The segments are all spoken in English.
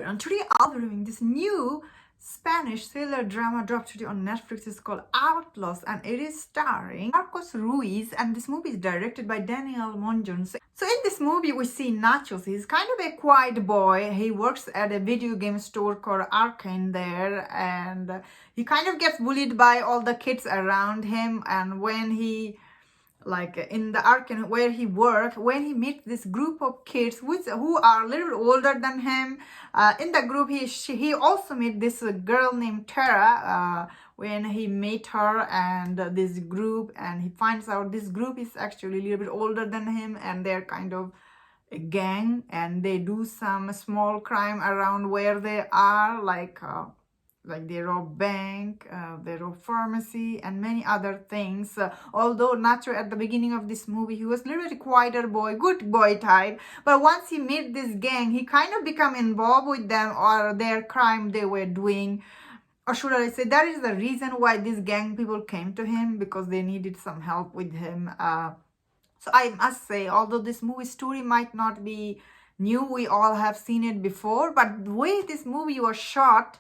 And today I'll be reviewing this new Spanish thriller drama dropped today on Netflix. It's called Outlaws and it is starring Marcos Ruiz, and this movie is directed by Daniel Monjon. So in this movie we see Nachos. He's kind of a quiet boy. He works at a video game store called Arcane there, and he kind of gets bullied by all the kids around him. And when he in the Arcane where he worked, when he meets this group of kids who are a little bit older than him, in the group he also met this girl named Tara. When he met her and this group, and he finds out this group is actually a little bit older than him, and they're kind of a gang, and they do some small crime around where they are, like they rob bank, they rob pharmacy, and many other things. Although Nacho at the beginning of this movie, he was a little bit quieter boy, good boy type. But once he met this gang, he kind of become involved with them or their crime they were doing. Or should I say, that is the reason why these gang people came to him, because they needed some help with him. So I must say, although this movie story might not be new, we all have seen it before, but the way this movie was shot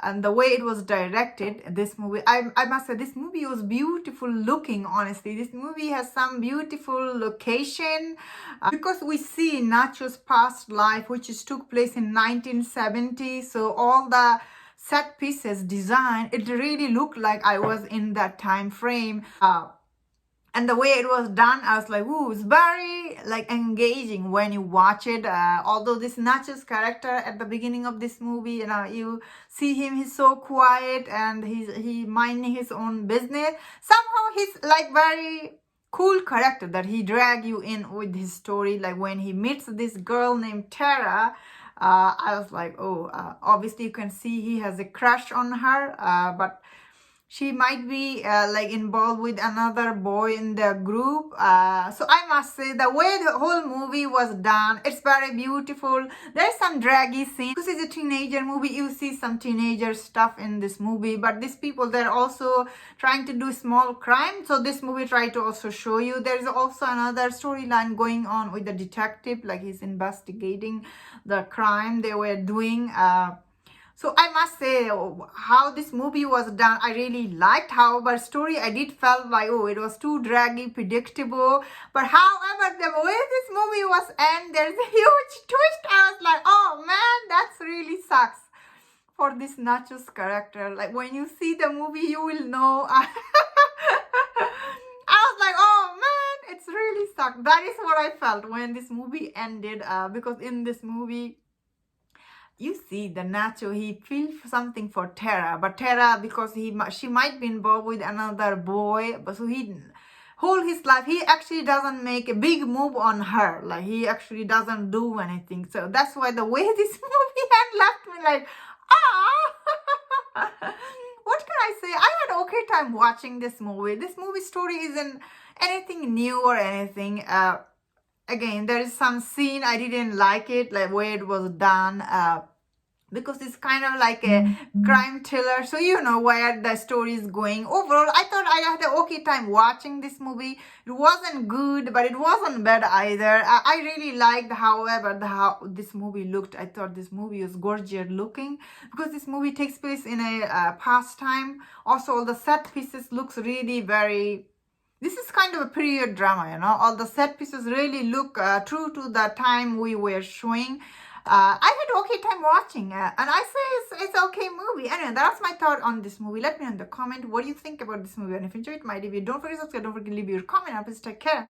and the way it was directed, this movie, I must say, this movie was beautiful looking, honestly. This movie has some beautiful location, because we see Nacho's past life, which took place in 1970. So all the set pieces design, it really looked like I was in that time frame. And the way it was done, I was like, ooh, it's very engaging when you watch it. Although this Nacho's character at the beginning of this movie, you see him, he's so quiet and he minding his own business. Somehow he's very cool character that he drag you in with his story. Like when he meets this girl named Tara, I was like, oh, obviously you can see he has a crush on her, but she might be involved with another boy in the group. So I must say, the way the whole movie was done, it's very beautiful. There's some draggy scenes. Because it's a teenager movie, you see some teenager stuff in this movie. But these people, they're also trying to do small crime. So this movie tried to also show you. There's also another storyline going on with the detective. Like he's investigating the crime they were doing. So I must say, how this movie was done, I really liked. However, story I did felt like, oh, it was too draggy, predictable. But however, the way this movie was end, there's a huge twist. I was like, oh man, that's really sucks for this Nacho's character. Like when you see the movie, you will know. I was like, oh man, it's really sucked. That is what I felt when this movie ended, because in this movie, you see the Nacho, he feels something for Tara, but Tara, because she might be involved with another boy, but so he whole his life he actually doesn't make a big move on her. Like he actually doesn't do anything. So that's why the way this movie had left me like, ah. What can I say? I had okay time watching this movie. This movie story isn't anything new or anything. Again, there is some scene I didn't like it, like where it was done, because it's kind of like a crime thriller, so you know where the story is going. Overall, I thought I had an okay time watching this movie. It wasn't good, but it wasn't bad either. I really liked, however, how this movie looked. I thought this movie was gorgeous looking, because this movie takes place in a past time. Also, all the set pieces looks really very... This is kind of a period drama, all the set pieces really look true to the time we were showing. I had okay time watching, and I say it's okay movie. Anyway, that's my thought on this movie. Let me know in the comment what do you think about this movie, and if you enjoyed my review, don't forget to subscribe, don't forget to leave your comment, and please take care.